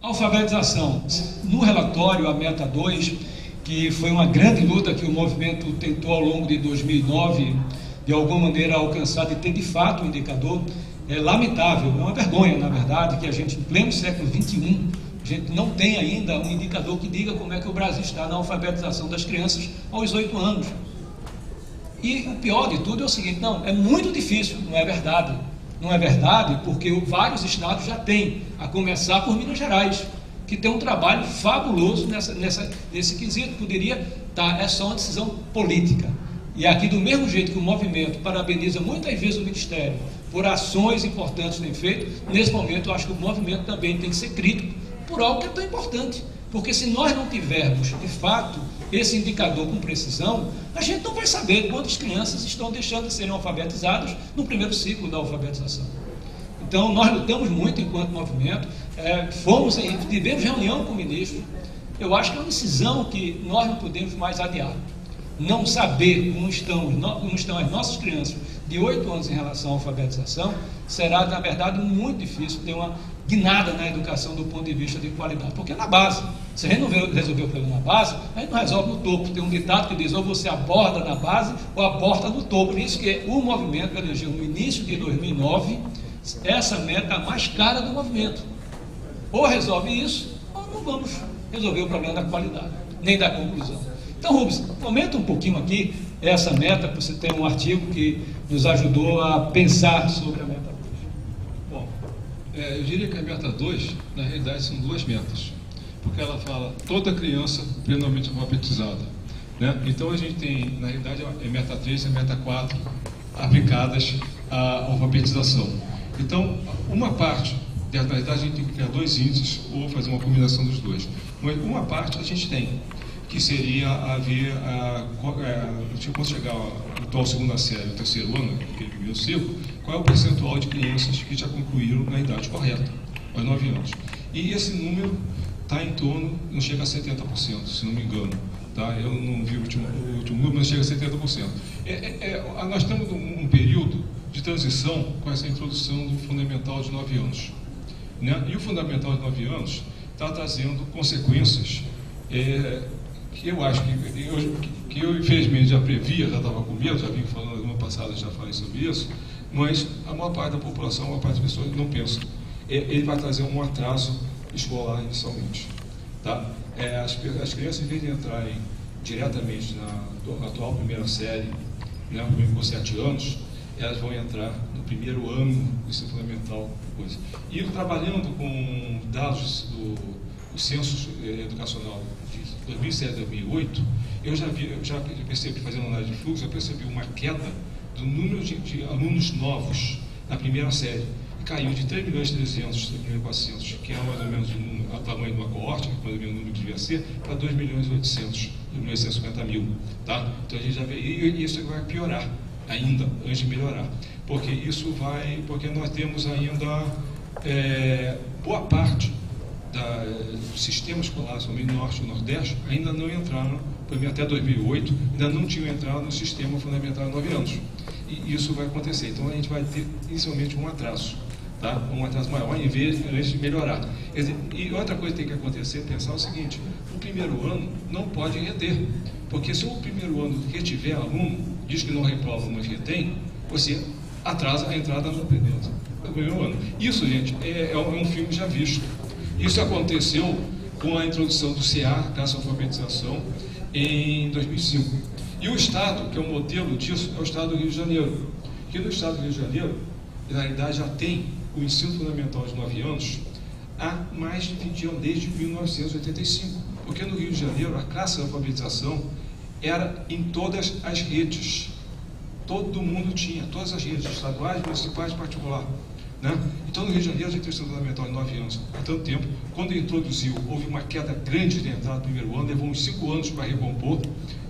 Alfabetização. No relatório, a meta 2, que foi uma grande luta que o movimento tentou ao longo de 2009, de alguma maneira alcançar de ter de fato um indicador, é lamentável, é uma vergonha, na verdade, que a gente, em pleno século XXI, a gente não tem ainda um indicador que diga como é que o Brasil está na alfabetização das crianças aos 8 anos. E o pior de tudo é o seguinte, não, é muito difícil, não é verdade. Não é verdade porque vários estados já têm, a começar por Minas Gerais, que tem um trabalho fabuloso nesse quesito. Poderia estar, é só uma decisão política. E aqui, do mesmo jeito que o movimento parabeniza muitas vezes o Ministério por ações importantes que tem feito, nesse momento eu acho que o movimento também tem que ser crítico por algo que é tão importante. Porque se nós não tivermos, de fato, esse indicador com precisão, a gente não vai saber quantas crianças estão deixando de serem alfabetizadas no primeiro ciclo da alfabetização. Então, nós lutamos muito enquanto movimento, tivemos reunião com o ministro. Eu acho que é uma decisão que nós não podemos mais adiar. Não saber como estão as nossas crianças de 8 anos em relação à alfabetização será, na verdade, muito difícil ter uma guinada na educação do ponto de vista de qualidade, porque é na base. Se a gente não resolver o problema na base, a gente não resolve no topo. Tem um ditado que diz, ou você aborda na base ou aborta no topo. Por isso que o movimento elegeu no início de 2009 essa meta mais cara do movimento. Ou resolve isso, ou não vamos resolver o problema da qualidade, nem da conclusão. Então, Rubens, comenta um pouquinho aqui essa meta, você tem um artigo que nos ajudou a pensar sobre a meta 2. Bom, eu diria que a meta 2, na realidade, são duas metas, porque ela fala toda criança plenamente alfabetizada, né? Então a gente tem, na realidade, a meta 3 e a meta 4 aplicadas à alfabetização. Então, uma parte, na realidade, a gente tem que criar dois índices ou fazer uma combinação dos dois. Mas uma parte a gente tem, que seria haver, quando chegar ao atual segunda série, o terceiro ano, aquele primeiro ciclo, qual é o percentual de crianças que já concluíram na idade correta, aos 9 anos. E esse número está em torno, não chega a 70%, se não me engano. Tá? Eu não vi o último número, mas chega a 70%. Nós estamos num período de transição com essa introdução do fundamental de 9 anos. Né? E o fundamental de 9 anos está trazendo consequências que eu acho que eu infelizmente já previa, já estava com medo, já vim falando no ano passado, já falei sobre isso, mas a maior parte da população, a maior parte das pessoas não pensa. Ele vai trazer um atraso escolar inicialmente. Tá? As crianças, em vez de entrarem diretamente na atual primeira série, né, com 7 anos, elas vão entrar no primeiro ano do ensino fundamental. Coisa. E trabalhando com dados do Censo Educacional de 2007 a 2008, eu já percebi, fazendo análise de fluxo, eu percebi uma queda do número de alunos novos na primeira série. Caiu de 3.300.000, 3.400.000, que é mais ou menos o tamanho de uma coorte, que mais ou menos o número que devia ser, para 2.800.000, 2.850.000. Tá? Então a gente já vê, e isso vai piorar ainda, antes de melhorar. Porque nós temos ainda boa parte do sistema escolar, somente no Norte e no Nordeste, ainda não entraram, até 2008, ainda não tinham entrado no sistema fundamental de 9 anos. E isso vai acontecer. Então a gente vai ter inicialmente um atraso. Tá? Um atraso maior em vez de melhorar. E outra coisa que tem que acontecer é pensar o seguinte: o primeiro ano não pode reter, porque se o primeiro ano retiver aluno, diz que não reprova, mas retém, você atrasa a entrada no primeiro ano. Isso, gente, é um filme já visto. Isso aconteceu com a introdução do CA, Classe Alfabetização, em 2005. E o Estado, que é o modelo disso, é o Estado do Rio de Janeiro. Que no Estado do Rio de Janeiro, na realidade, já tem o ensino fundamental de 9 anos há mais de 20 anos, desde 1985. Porque no Rio de Janeiro, a classe de alfabetização era em todas as redes. Todo mundo tinha, todas as redes, estaduais, municipais, particular. Né? Então, no Rio de Janeiro, a gente tem o ensino fundamental de 9 anos há tanto tempo. Quando introduziu, houve uma queda grande de entrada no primeiro ano, levou uns 5 anos para recompor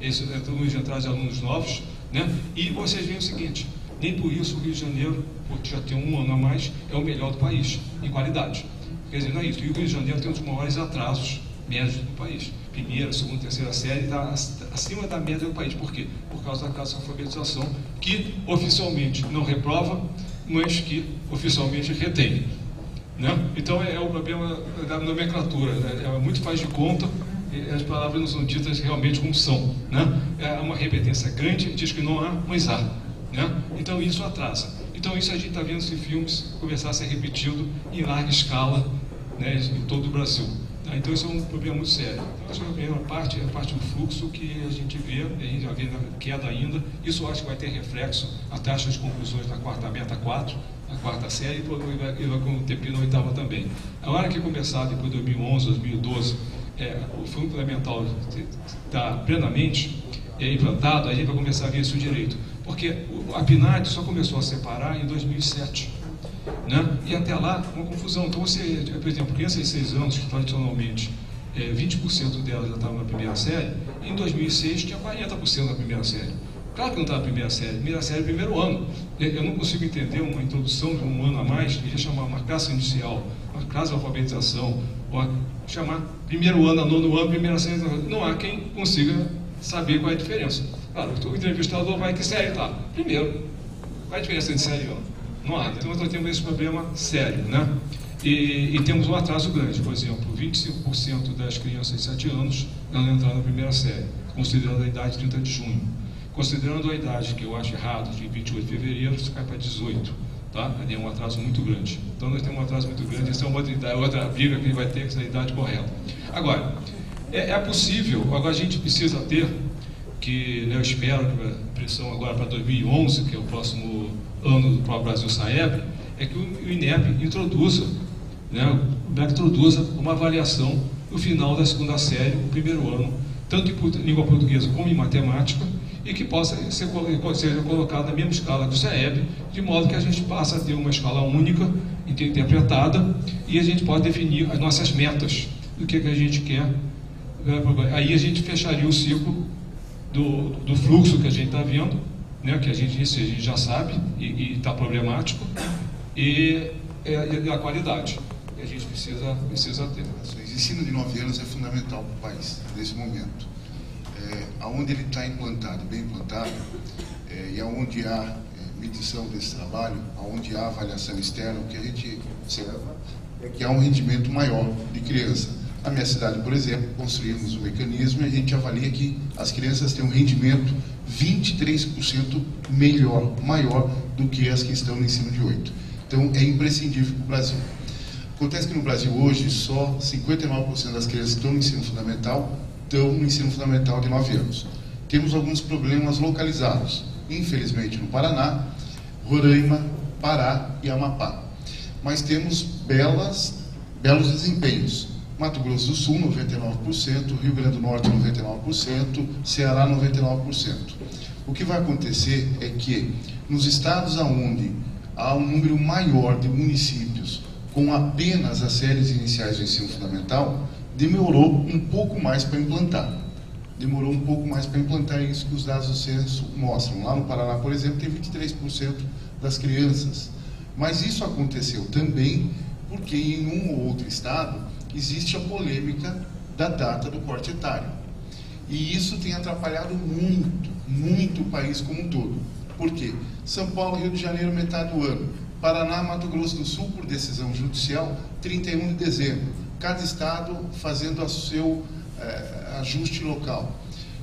esse número de entrada de alunos novos. Né? E vocês veem o seguinte: nem por isso o Rio de Janeiro, porque já tem um ano a mais, é o melhor do país, em qualidade. Quer dizer, não é isso. E o Rio de Janeiro tem um dos maiores atrasos médios do país. Primeira, segunda, terceira série está acima da média do país. Por quê? Por causa da classe de alfabetização, que oficialmente não reprova, mas que oficialmente retém. né? Então é o problema da nomenclatura, né? Muito faz de conta, e as palavras não são ditas realmente como são, né? É uma repetência grande, diz que não há, mas há, né? Então isso atrasa. Então isso a gente está vendo se filmes começar a ser repetido em larga escala, né, em todo o Brasil. Então isso é um problema muito sério. Então, acho que a primeira parte é a parte do fluxo que a gente vê, a gente vai ver queda ainda. Isso eu acho que vai ter reflexo a taxa de conclusões da quarta meta 4, a quarta série, e vai ter na oitava também. A hora que começar, depois de 2011, 2012, o Fundo Complementar está plenamente implantado, a gente vai começar a ver isso direito. Porque a PNAD só começou a separar em 2007. Né? E até lá, uma confusão. Então, você, por exemplo, criança de 6 anos, que tradicionalmente 20% delas já estavam na primeira série, em 2006 tinha 40% na primeira série. Claro que não está na primeira série é primeiro ano. Eu não consigo entender uma introdução de um ano a mais, devia chamar uma classe inicial, uma classe de alfabetização, ou chamar primeiro ano a nono ano, primeira série. Não há quem consiga saber qual é a diferença. Claro, o entrevistador vai, que série está? Primeiro. Qual é a diferença entre série e ano? Não há. Então, nós temos esse problema sério, né? E temos um atraso grande. Por exemplo, 25% das crianças de 7 anos não entraram na primeira série, considerando a idade de 30 de junho. Considerando a idade, que eu acho errado, de 28 de fevereiro, isso cai para 18. Tá? É um atraso muito grande. Então, nós temos um atraso muito grande. Essa é outra briga que a gente vai ter com essa idade correta. Agora, é possível, agora a gente precisa ter, que eu espero que a pressão agora para 2011, que é o próximo ano do próprio Brasil Saeb, é que o INEP introduza, né, uma avaliação no final da segunda série, no primeiro ano, tanto em língua portuguesa como em matemática, e que possa ser colocado na mesma escala do Saeb, de modo que a gente passe a ter uma escala única, interpretada, e a gente pode definir as nossas metas, do que a gente quer. Aí a gente fecharia o ciclo do fluxo que a gente está vendo, né, que a gente já sabe e está problemático, e a qualidade que a gente precisa ter. O ensino de 9 anos é fundamental para o país, nesse momento. Aonde ele está implantado, bem implantado, e aonde há medição desse trabalho, aonde há avaliação externa, o que a gente observa é que há um rendimento maior de criança. Na minha cidade, por exemplo, construímos um mecanismo e a gente avalia que as crianças têm um rendimento 23% maior do que as que estão no ensino de 8. Então, é imprescindível para o Brasil. Acontece que no Brasil hoje, só 59% das crianças que estão no ensino fundamental estão no ensino fundamental de 9 anos. Temos alguns problemas localizados, infelizmente no Paraná, Roraima, Pará e Amapá. Mas temos belos desempenhos. Mato Grosso do Sul, 99%, Rio Grande do Norte, 99%, Ceará, 99%. O que vai acontecer é que, nos estados onde há um número maior de municípios com apenas as séries iniciais do ensino fundamental, demorou um pouco mais para implantar. Demorou um pouco mais para implantar isso que os dados do censo mostram. Lá no Paraná, por exemplo, tem 23% das crianças. Mas isso aconteceu também porque em um ou outro estado existe a polêmica da data do corte etário. E isso tem atrapalhado muito o país como um todo. Por quê? São Paulo, Rio de Janeiro, metade do ano. Paraná, Mato Grosso do Sul, por decisão judicial, 31 de dezembro. Cada estado fazendo o seu ajuste local.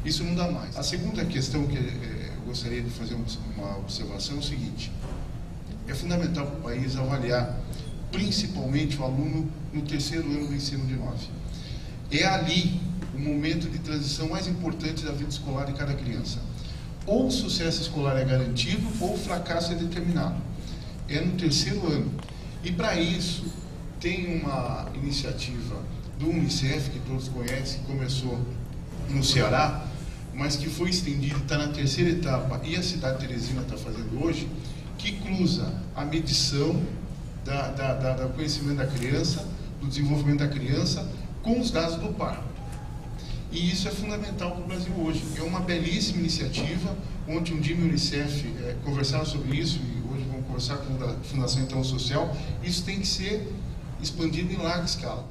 Isso não dá mais. A segunda questão que eu gostaria de fazer uma observação é o seguinte. É fundamental para o país avaliar principalmente o aluno no terceiro ano do ensino de 9. É ali o momento de transição mais importante da vida escolar de cada criança. Ou o sucesso escolar é garantido, ou o fracasso é determinado. É no terceiro ano. E para isso, tem uma iniciativa do Unicef, que todos conhecem, que começou no Ceará, mas que foi estendida, está na terceira etapa, e a cidade de Teresina está fazendo hoje, que cruza a medição do conhecimento da criança, do desenvolvimento da criança, com os dados do par. E isso é fundamental para o Brasil hoje. É uma belíssima iniciativa. Ontem um dia o Unicef conversaram sobre isso, e hoje vamos conversar com a Fundação Então Social. Isso tem que ser expandido em larga escala.